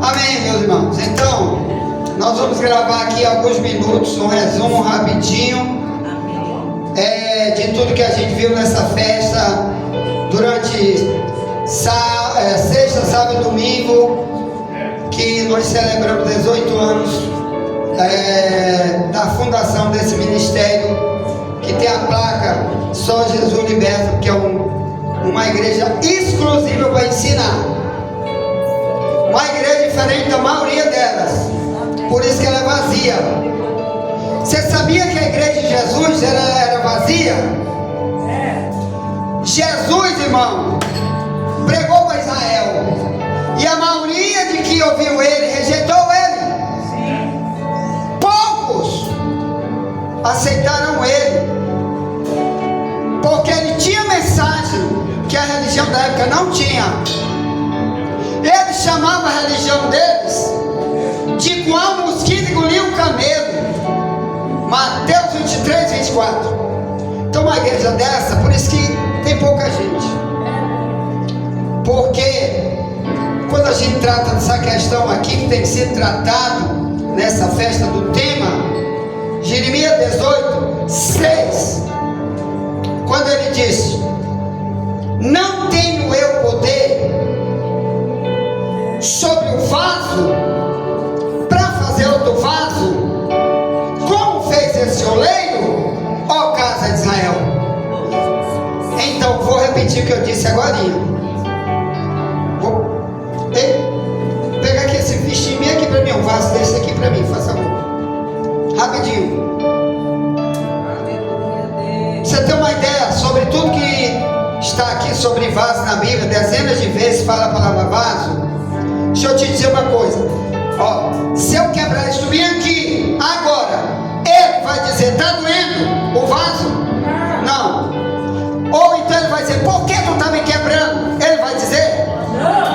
Amém, meus irmãos. Então, nós vamos gravar aqui alguns minutos, um resumo rapidinho de tudo que a gente viu nessa festa durante sexta, sábado e domingo, que nós celebramos 18 anos da fundação desse ministério, que tem a placa Só Jesus Liberta, que é uma igreja exclusiva para ensinar. Uma igreja diferente da maioria delas, por isso que ela é vazia. Você sabia que a igreja de Jesus era vazia? Jesus, irmão, pregou para Israel, e a maioria de que ouviu ele rejeitou ele. Poucos aceitaram ele, porque ele tinha mensagem que a religião da época não tinha. Ele chamava a religião deles de qual mosquito engoliu o camelo. Mateus 23, 24. Então uma igreja dessa, por isso que tem pouca gente, porque quando a gente trata dessa questão aqui, que tem sido tratado nessa festa do tema, Jeremias 18, 6, quando ele diz: não tenho eu poder sobre o vaso para fazer outro vaso, como fez esse oleiro, ó casa de Israel. Então vou repetir o que eu disse agora. Vou pegar aqui esse bichinho aqui para mim, um vaso desse aqui para mim, faça favor, rapidinho. Você tem uma ideia sobre tudo que está aqui sobre vaso na Bíblia, dezenas de vezes fala a palavra vaso. Deixa eu te dizer uma coisa, ó, se eu quebrar isso bem aqui, agora, ele vai dizer: está doendo o vaso? Não. Ou então ele vai dizer: por que tu está me quebrando? Ele vai dizer: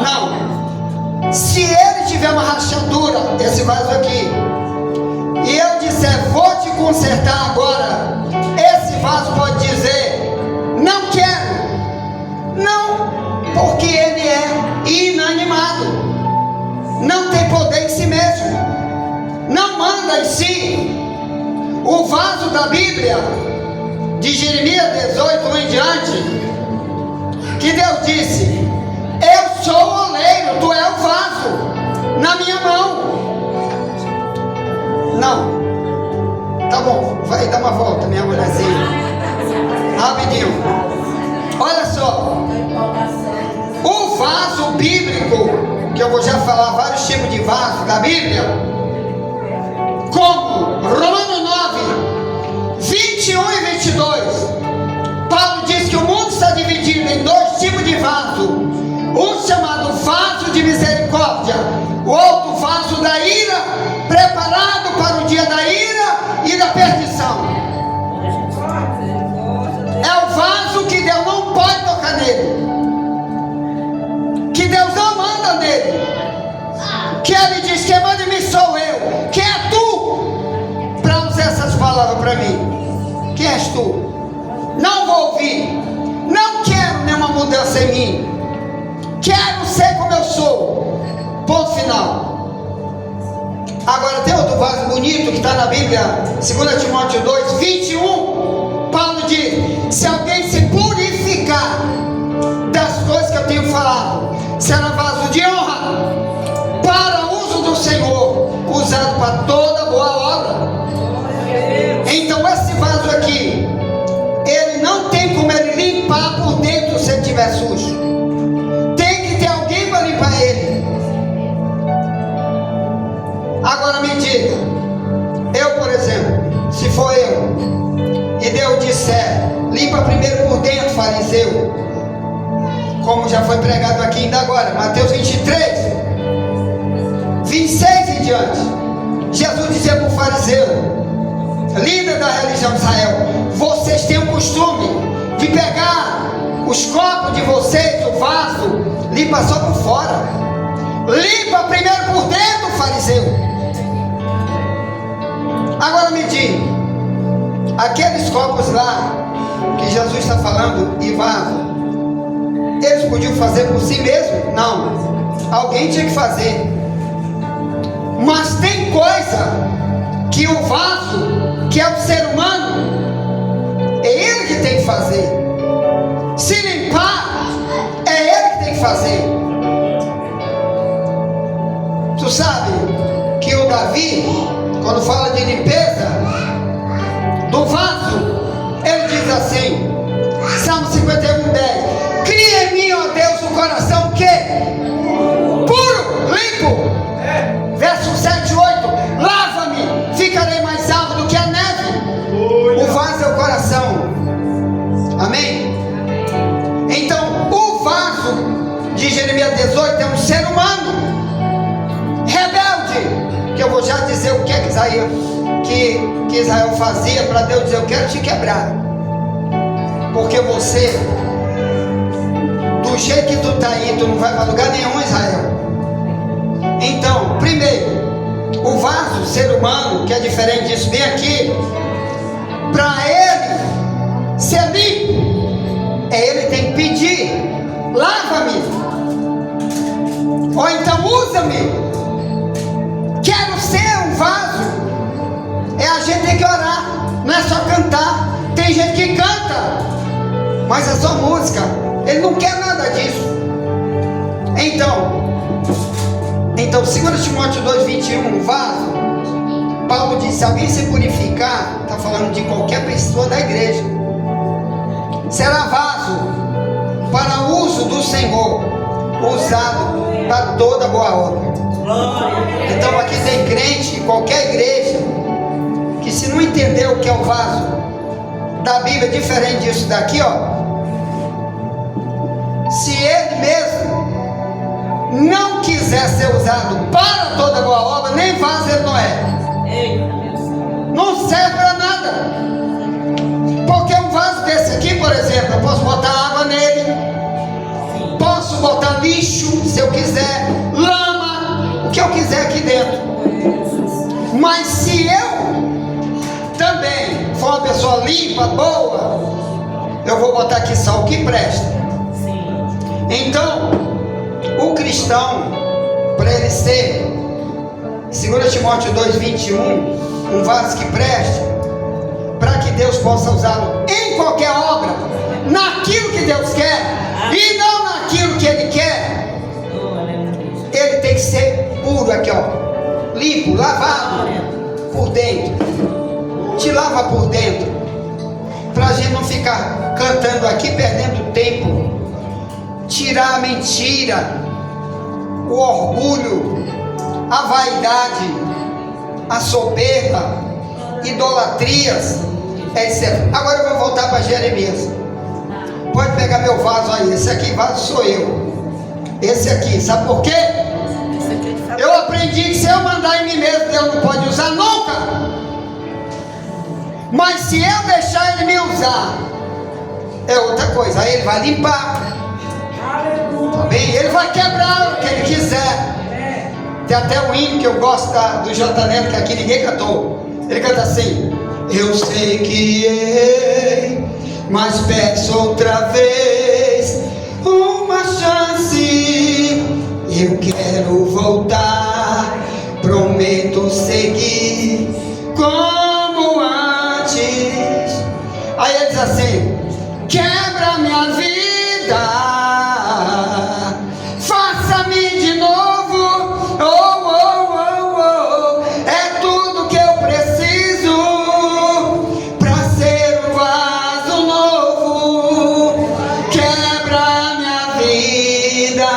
não. Se ele tiver uma rachadura, esse vaso aqui, e eu disser: vou te consertar agora, esse vaso pode dizer: não quero. Não, porque ele é inanimado, não tem poder em si mesmo, não manda em si. O vaso da Bíblia, de Jeremias 18 em diante, que Deus disse: eu sou o oleiro, tu é o vaso na minha mão. Não, tá bom, vai dar uma volta, minha mulherzinha, rapidinho. Olha só, o vaso bíblico, que eu vou já falar vários tipos de vaso da Bíblia, como Romanos 9, 21 e 22, Paulo diz que o mundo está dividido em dois tipos de vaso: um chamado vaso de misericórdia, o outro vaso da ira, preparado para o dia da ira e da perdição. É o vaso que Deus não pode tocar nele, que Deus não manda nele, que ele diz: quem manda em mim sou eu. Quem é tu para usar essas palavras para mim? Quem és tu? Não vou ouvir, não quero nenhuma mudança em mim, quero ser como eu sou, ponto final. Agora tem outro vaso bonito que está na Bíblia, 2 Timóteo 2, 21, Paulo diz: se alguém se purificar das coisas que eu tenho falado, será vaso de honra para uso do Senhor, usado para toda boa obra. Então esse vaso aqui, ele não tem como ele limpar por dentro se ele estiver sujo. Tem que ter alguém para limpar ele. Agora me diga, eu por exemplo, se for eu, e Deus disser: limpa primeiro por dentro, fariseu, como já foi pregado aqui ainda agora, Mateus 23, 26 em diante, Jesus dizia para o fariseu, líder da religião de Israel: vocês têm o costume de pegar os copos de vocês, o vaso, limpa só por fora, limpa primeiro por dentro, fariseu. Agora me diga, aqueles copos lá que Jesus está falando e vaso, eles podiam fazer por si mesmo? Não, alguém tinha que fazer. Mas tem coisa que o vaso, que é o ser humano, é ele que tem que fazer. Se limpar, é ele que tem que fazer. Tu sabe que o Davi, quando fala de limpeza do vaso, ele diz assim, Salmo 51:10: cria em mim, ó Deus, um coração que puro, limpo. Verso 7 e 8: lava-me, ficarei mais alvo do que a neve. O vaso é o coração. Amém? Então o vaso de Jeremias 18 é um ser humano rebelde, que eu vou já dizer o que é que Israel fazia para Deus dizer: eu quero te quebrar, porque você, do jeito que tu está aí, tu não vai para lugar nenhum, Israel. Então, primeiro, o vaso, ser humano, que é diferente disso, bem aqui, para ele ser limpo, ele tem que pedir: lava-me, ou então usa-me. Quero ser um vaso. A gente tem que orar, não é só cantar. Tem gente que canta, mas é só música, ele não quer nada disso. Então 2 Timóteo 2:21, o vaso, Paulo diz: se alguém se purificar, está falando de qualquer pessoa da igreja, será vaso para uso do Senhor, usado para toda boa obra. Então aqui tem crente, qualquer igreja, que se não entender o que é o vaso da Bíblia, diferente disso daqui, ó, se ele mesmo não quiser ser usado para toda boa obra, nem vaso ele não é. Não serve para nada. Porque um vaso desse aqui, por exemplo, eu posso botar água nele, posso botar lixo, se eu quiser, lama, o que eu quiser aqui dentro. Mas se eu também for uma pessoa limpa, boa, eu vou botar aqui só o que presta. Então, o cristão, para ele ser, 2 Timóteo 2:21, um vaso que preste, para que Deus possa usá-lo em qualquer obra, naquilo que Deus quer e não naquilo que Ele quer, ele tem que ser puro aqui, ó, limpo, lavado por dentro. Te lava por dentro, para a gente não ficar cantando aqui, perdendo tempo. Tirar a mentira, o orgulho, a vaidade, a soberba, idolatrias, etc. Agora eu vou voltar para Jeremias. Pode pegar meu vaso aí. Esse aqui, vaso sou eu. Esse aqui, sabe por quê? Eu aprendi que se eu mandar em mim mesmo, Deus não pode usar nunca. Mas se eu deixar Ele me usar, é outra coisa. Aí Ele vai limpar. Tá bem? Ele vai quebrar o que Ele quiser. Tem até um hino que eu gosto do J. Neto, que aqui ninguém cantou. Ele canta assim: eu sei que errei, mas peço outra vez uma chance. Eu quero voltar, prometo seguir como antes. Aí ele diz assim: quebra minha vida, faça-me de novo. Oh, oh, oh, oh. É tudo que eu preciso para ser um vaso novo. Quebra minha vida,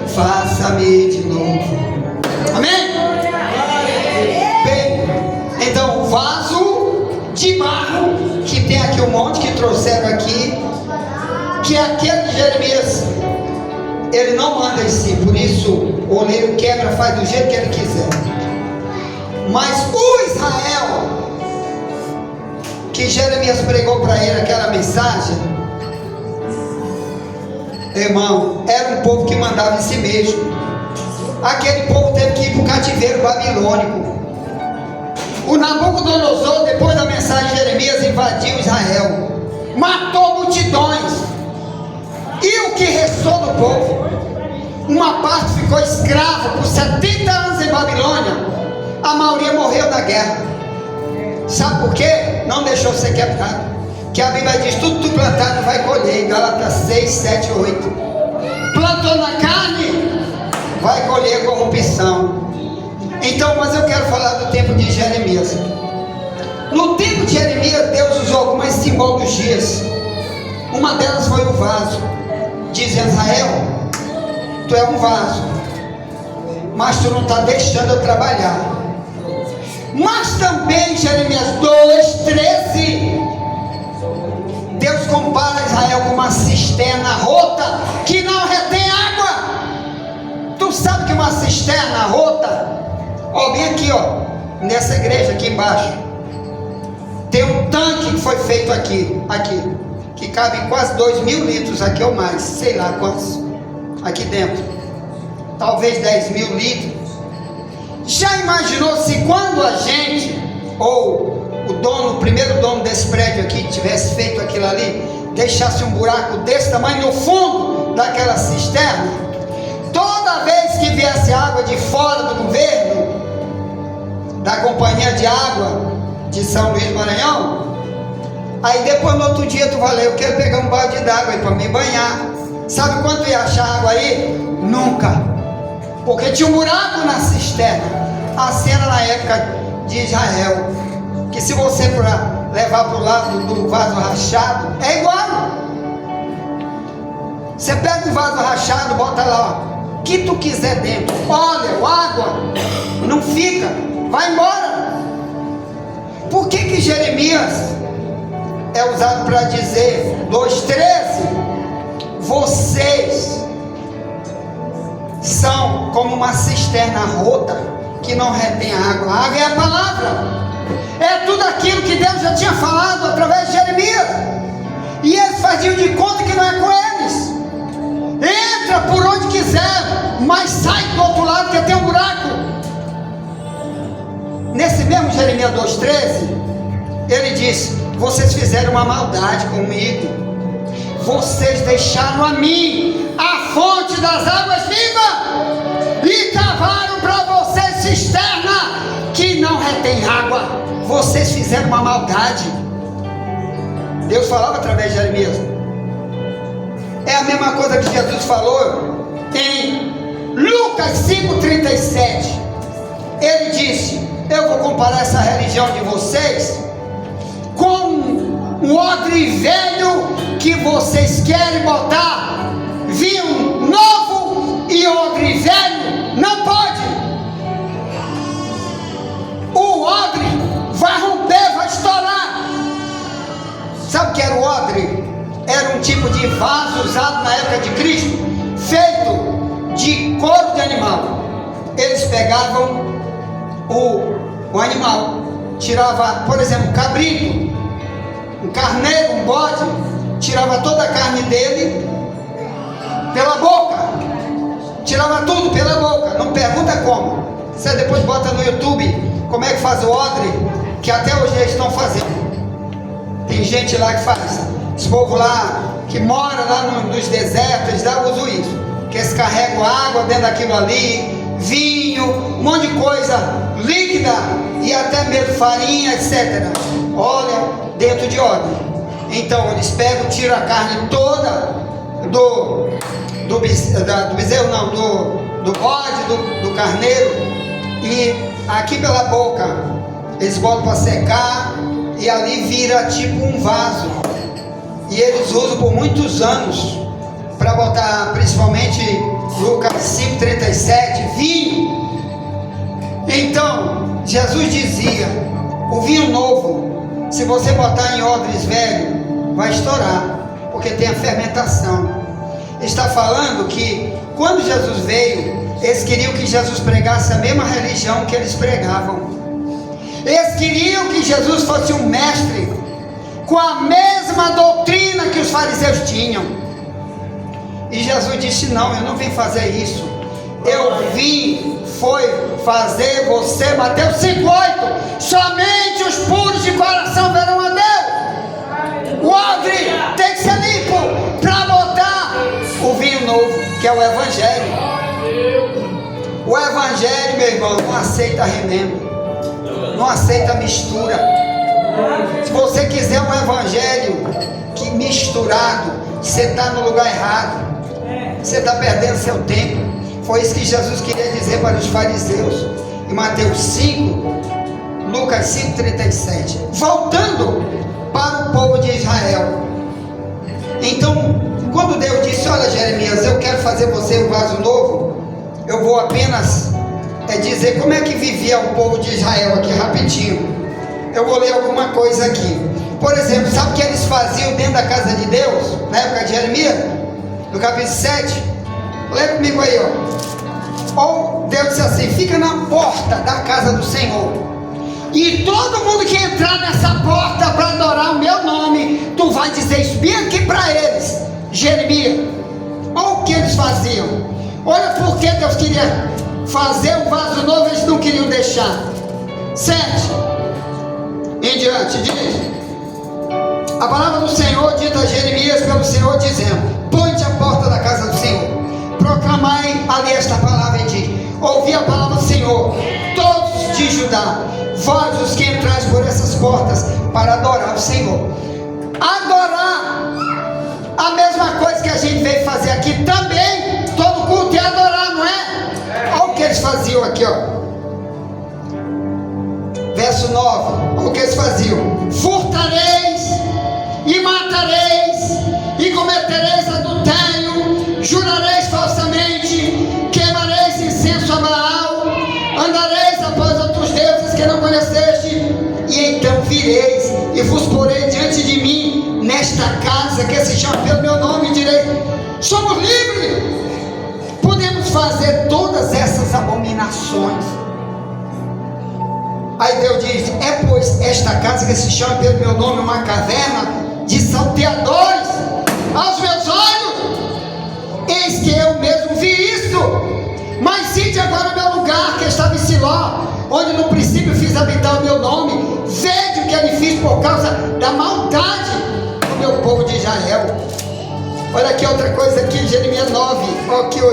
faça-me de novo. Amém? Bem, então o vaso de barro, que tem aqui um monte que trouxeram aqui, que é aquele de Jeremias, ele não manda em si, por isso o oleiro quebra, faz do jeito que ele quiser. Mas o Israel, que Jeremias pregou para ele aquela mensagem, irmão, era um povo que mandava em si mesmo. Aquele povo teve que ir para o cativeiro babilônico. O Nabucodonosor, depois da mensagem de Jeremias, invadiu Israel, matou multidões. E o que restou do povo? Uma parte ficou escrava por 70 anos em Babilônia. A maioria morreu na guerra. Sabe por quê? Não deixou ser quebrado. Que a Bíblia diz: tudo tu plantado vai colher. Gálatas 6, 7, 8. Plantou na carne, vai colher corrupção. Então, mas eu quero falar do tempo de Jeremias. No tempo de Jeremias, Deus usou algumas simbologias. Uma delas foi o vaso. Diz Israel: tu é um vaso, mas tu não está deixando eu trabalhar. Mas também Jeremias 2:13, Deus compara Israel com uma cisterna rota que não retém água. Tu sabe que uma cisterna rota, ó, bem aqui, ó, nessa igreja aqui embaixo, tem um tanque que foi feito aqui, que cabe quase 2.000 litros aqui ou mais, sei lá quantos, aqui dentro, talvez 10.000 litros. Já imaginou se quando a gente, ou o primeiro dono desse prédio aqui, tivesse feito aquilo ali, deixasse um buraco desse tamanho no fundo daquela cisterna, toda vez que viesse água de fora do governo, da companhia de água de São Luís do Maranhão, aí depois no outro dia tu vai ler: eu quero pegar um balde d'água aí para me banhar. Sabe quanto ia achar água aí? Nunca. Porque tinha um buraco na cisterna. A cena na época de Israel, que se você levar para o lado do vaso rachado, é igual. Você pega o vaso rachado, bota lá, ó, o que tu quiser dentro, óleo, água, não fica, vai embora. Por que Jeremias é usado para dizer, 2:13, vocês são como uma cisterna rota que não retém água? A água é a palavra, é tudo aquilo que Deus já tinha falado através de Jeremias, e eles faziam de conta que não é com eles. Entra por onde quiser, mas sai do outro lado que tem um buraco. Nesse mesmo Jeremias 2:13, ele diz: vocês fizeram uma maldade comigo, vocês deixaram a mim a fonte das águas vivas e cavaram para vocês cisterna que não retém água. Vocês fizeram uma maldade. Deus falava através de Jeremias. É a mesma coisa que Jesus falou em Lucas 5:37. Ele disse: eu vou comparar essa religião de vocês com um odre velho que vocês querem botar vinho novo, e odre velho não pode. O odre vai romper, vai estourar. Sabe o que era o odre? Era um tipo de vaso usado na época de Cristo, feito de couro de animal. Eles pegavam o animal, tirava, por exemplo, um cabrito, um carneiro, um bode, tirava toda a carne dele pela boca, tirava tudo pela boca. Não pergunta como, você depois bota no YouTube como é que faz o odre, que até hoje eles estão fazendo. Tem gente lá que faz. Esse povo lá que mora lá nos desertos, eles dão uso isso, que eles carregam água dentro daquilo ali, vinho, um monte de coisa líquida, e até mesmo farinha, etc. Olha, dentro de odre. Então eles pegam, tiram a carne toda do bezerro, não, do bode, do carneiro, e aqui pela boca eles botam para secar, e ali vira tipo um vaso. E eles usam por muitos anos para botar, principalmente Lucas 5:37, vinho. Então Jesus dizia: o vinho novo, se você botar em odres velhos, vai estourar, porque tem a fermentação. Está falando que quando Jesus veio, eles queriam que Jesus pregasse a mesma religião que eles pregavam. Eles queriam que Jesus fosse um mestre com a mesma doutrina que os fariseus tinham. E Jesus disse: não, eu não vim fazer isso. Eu vim foi fazer você, Mateus 5:8, somente os puros de coração verão a Deus. O odre tem que ser limpo para botar o vinho novo, que é o Evangelho. O evangelho, meu irmão, não aceita remendo, não aceita mistura. Se você quiser um evangelho que misturado, você está no lugar errado, você está perdendo seu tempo. Foi isso que Jesus queria dizer para os fariseus em Mateus 5, Lucas 5,37. Voltando para o povo de Israel. Então, quando Deus disse: olha, Jeremias, eu quero fazer você um vaso novo, eu vou apenas dizer como é que vivia o povo de Israel aqui rapidinho. Eu vou ler alguma coisa aqui. Por exemplo, sabe o que eles faziam dentro da casa de Deus na época de Jeremias? No capítulo 7, lê comigo aí, ó. Ou Deus disse assim: fica na porta da casa do Senhor, e todo mundo que entrar nessa porta para adorar o meu nome, tu vai dizer isso bem aqui para eles, Jeremias. Olha o que eles faziam. Olha por que Deus queria fazer um vaso novo, eles não queriam deixar. 7 em diante diz: a palavra do Senhor dita a Jeremias pelo Senhor, dizendo: põe-te à porta da casa do Senhor, proclamai ali esta palavra e diz: ouvi a palavra do Senhor, todos de Judá, vós os que entrais por essas portas para adorar o Senhor. Adorar, a mesma coisa que a gente veio fazer aqui também. Todo culto é adorar, não é? Olha o que eles faziam aqui, ó. Verso 9, olha o que eles faziam: furtareis e matareis e cometereis adultério, jurareis falsamente, queimareis incenso a Baal, andareis após outros deuses que não conheceste, e então vireis e vos porei diante de mim nesta casa que se chama pelo meu nome, e direis: somos livres, podemos fazer todas essas abominações. Aí Deus diz: é pois esta casa que se chama pelo meu nome uma caverna de salteadores aos meus olhos? Eis que eu mesmo vi isso. Mas ide agora ao meu lugar que estava em Siló, onde no princípio fiz habitar o meu nome. Vede o que ele fiz por causa da maldade do meu povo de Israel. Olha aqui outra coisa aqui, Jeremias 9. Olha o que o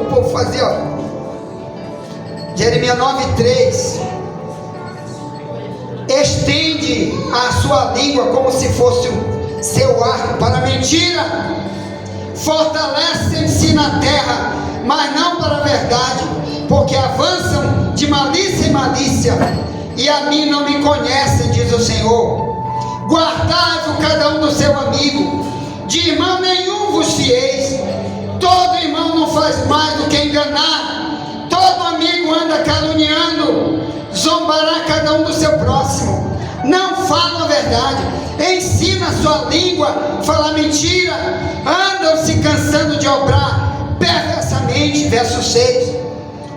povo fazia, ó. Jeremias 9:3. Estende a sua língua como se fosse o seu arco para a mentira. Fortalecem-se na terra, mas não para a verdade, porque avançam de malícia em malícia, e a mim não me conhecem, diz o Senhor. Guardai-vos cada um do seu amigo, de irmão nenhum vos fieis. Todo irmão não faz mais do que enganar, todo amigo anda caluniando. Zombará cada um do seu próximo, não fala a verdade, ensina a sua língua, fala mentira, andam se cansando de obrar perversamente. Verso 6: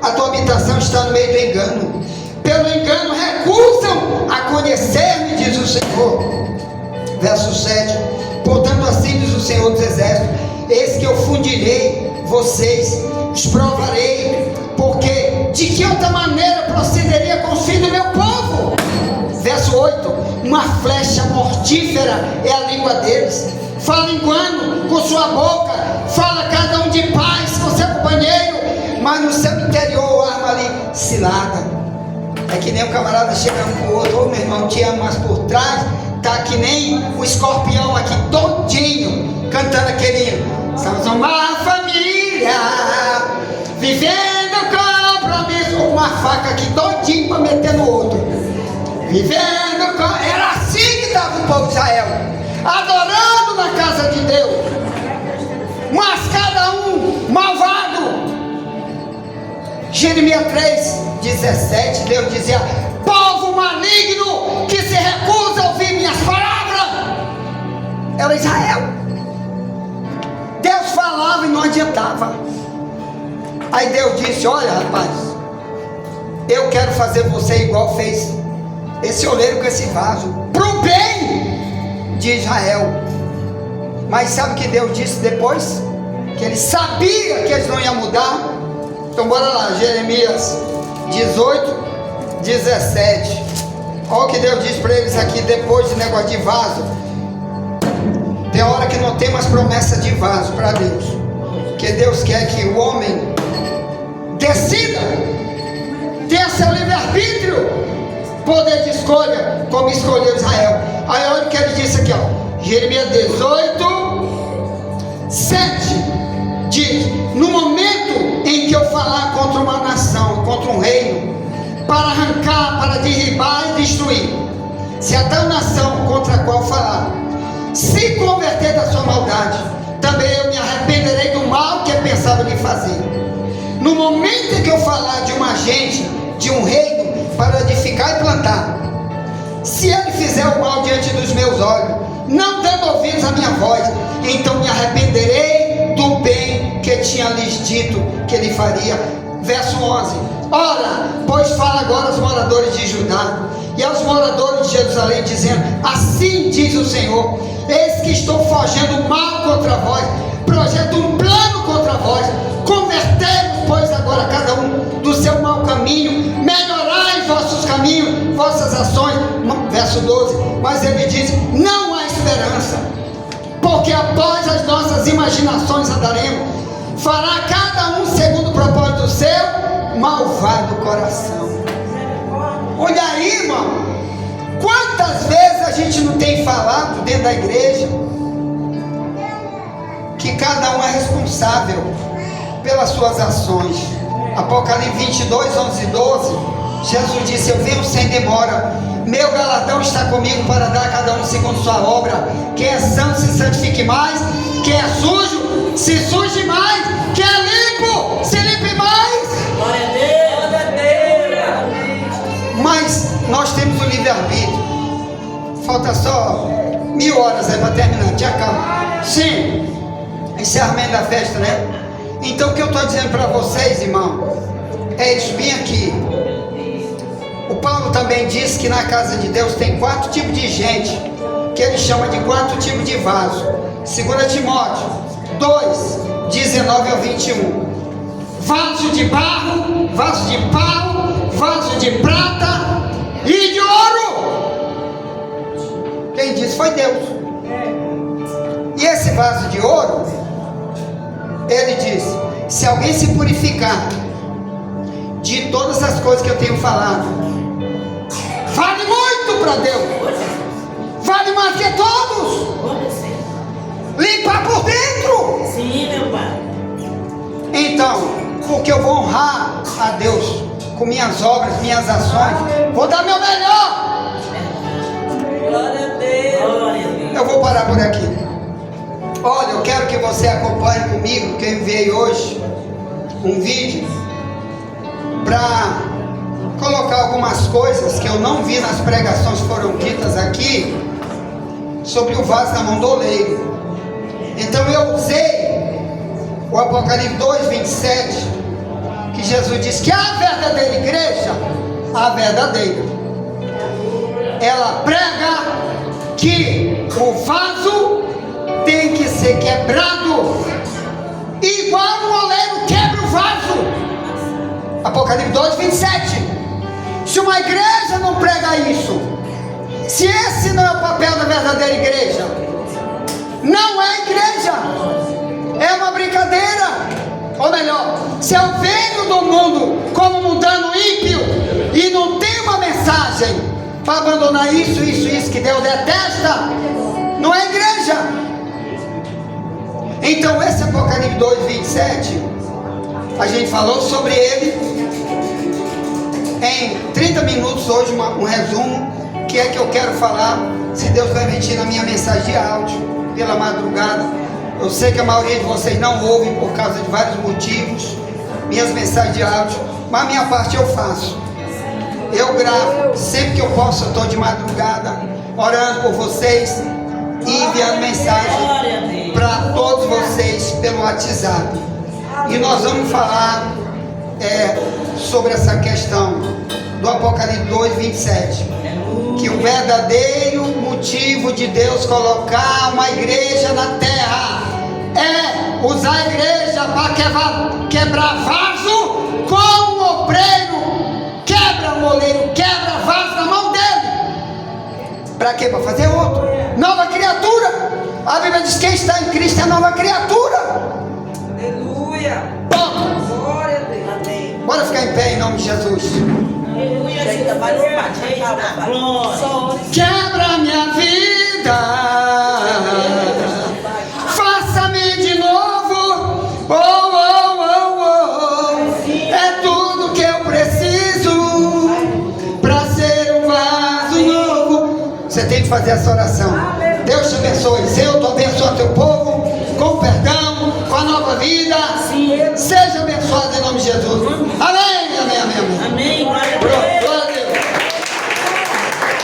a tua habitação está no meio do engano, pelo engano recusam a conhecer-me, diz o Senhor. Verso 7: portanto assim diz o Senhor dos Exércitos: eis que eu fundirei vocês, os provarei, porque de que outra maneira procederia com os filhos do meu povo? Verso 8: uma flecha mortífera é a língua deles, fala engano com sua boca, fala cada um de paz com seu companheiro, mas no seu interior arma ali cilada. É que nem um camarada chega um pro outro: ô meu irmão, te amo, mas por trás tá que nem o escorpião aqui todinho, cantando aquele hino. Somos uma família, vivendo compromisso, uma faca aqui todinho para meter no outro, vivendo com... Era assim que estava o povo de Israel, adorando na casa de Deus, mas cada um malvado. Jeremias 3:17, Deus dizia: povo maligno que se recusa a ouvir minhas palavras. Era Israel. Deus falava e não adiantava. Aí Deus disse: olha, rapaz, eu quero fazer você igual fez esse oleiro com esse vaso, pro bem de Israel. Mas sabe o que Deus disse depois? Que ele sabia que eles não iam mudar. Então bora lá, Jeremias 18:17. Olha o que Deus diz para eles aqui depois do negócio de vaso. Tem hora que não tem mais promessa de vaso para Deus, porque Deus quer que o homem decida livre-arbítrio, poder de escolha, como escolheu Israel. Aí olha o que ele disse aqui, ó, Jeremias 18, 7, diz: no momento em que eu falar contra uma nação, contra um reino, para arrancar, para derribar e destruir, se a tal nação contra a qual falar se converter da sua maldade, também eu me arrependerei do mal que pensava lhe fazer. No momento em que eu falar de uma gente, de um reino, para edificar e plantar, se ele fizer o mal diante dos meus olhos, não dando ouvidos à minha voz, então me arrependerei do bem que tinha lhes dito que ele faria. Verso 11: ora, pois fala agora aos moradores de Judá e aos moradores de Jerusalém, dizendo: assim diz o Senhor, eis que estou forjando mal contra vós, projeto um plano contra vós, convertei-vos, pois agora cada um do seu mau caminho, melhorai vossos caminhos, vossas ações. Verso 12: mas ele diz: não há esperança, porque após as nossas imaginações andaremos, fará cada um segundo o propósito do seu malvado coração. Olha aí, irmão, quantas vezes a gente não tem falado dentro da igreja que cada um é responsável pelas suas ações. Apocalipse 22, 11 e 12, Jesus disse: eu venho sem demora, meu galardão está comigo para dar a cada um segundo sua obra. Quem é santo se santifique mais, quem é sujo se suje mais, quem é limpo se limpe mais. Glória a Deus, glória a Deus. Mas nós temos o livre-arbítrio. Falta só 1000 horas aí para terminar, te acalma. Sim, encerramento da festa, né? Então o que eu estou dizendo para vocês, irmão, é isso, bem aqui. O Paulo também disse que na casa de Deus tem 4 tipos de gente, que ele chama de 4 tipos de vaso. 2 Timóteo 2, 19 ao 21. Vaso de barro, vaso de pau, vaso de prata e de ouro. Quem disse foi Deus. E esse vaso de ouro, ele diz: se alguém se purificar de todas as coisas que eu tenho falado, vale muito para Deus, vale mais que todos. Limpar por dentro. Sim, meu Pai. Então, porque eu vou honrar a Deus com minhas obras, minhas ações, vou dar meu melhor. Glória a Deus. Eu vou parar por aqui. Olha, eu quero que você acompanhe comigo, que eu enviei hoje um vídeo para colocar algumas coisas que eu não vi nas pregações que foram ditas aqui sobre o vaso na mão do oleiro. Então eu usei o Apocalipse 2, 27, que Jesus diz que a verdadeira igreja, a verdadeira, ela prega que o vaso tem que ser quebrado, igual o oleiro quebra o vaso. Apocalipse 2, 27. Se uma igreja não prega isso, se esse não é o papel da verdadeira igreja, não é igreja, é uma brincadeira. Ou melhor, se eu venho do mundo como mundano ímpio e não tem uma mensagem para abandonar isso que Deus detesta, não é igreja. Então esse Apocalipse 2, 27, a gente falou sobre ele em 30 minutos hoje, um resumo, que é que eu quero falar, se Deus permitir, na minha mensagem de áudio pela madrugada. Eu sei que a maioria de vocês não ouvem por causa de vários motivos minhas mensagens de áudio, mas a minha parte eu faço. Eu gravo, sempre que eu posso, eu estou de madrugada orando por vocês e enviando mensagem para todos vocês pelo WhatsApp. E nós vamos falar sobre essa questão do Apocalipse 2, 27, que o verdadeiro motivo de Deus colocar uma igreja na terra é usar a igreja para quebrar vaso, como o obreiro quebra, o oleiro quebra vaso na mão dele. Para quê? Para fazer outro. Nova criatura. A Bíblia diz que quem está em Cristo é nova criatura. Aleluia. Ponto. Glória a Deus. Bora ficar em pé em nome de Jesus. Quebra minha vida, faça-me de novo. Oh, oh, oh, oh. É tudo que eu preciso para ser um vaso novo. Você tem que fazer essa oração. Deus te abençoe. Senhor, tu abençoa teu povo com perdão, com a nova vida. Seja abençoado em nome de Jesus. Amém, amém, amém, amém. Amém.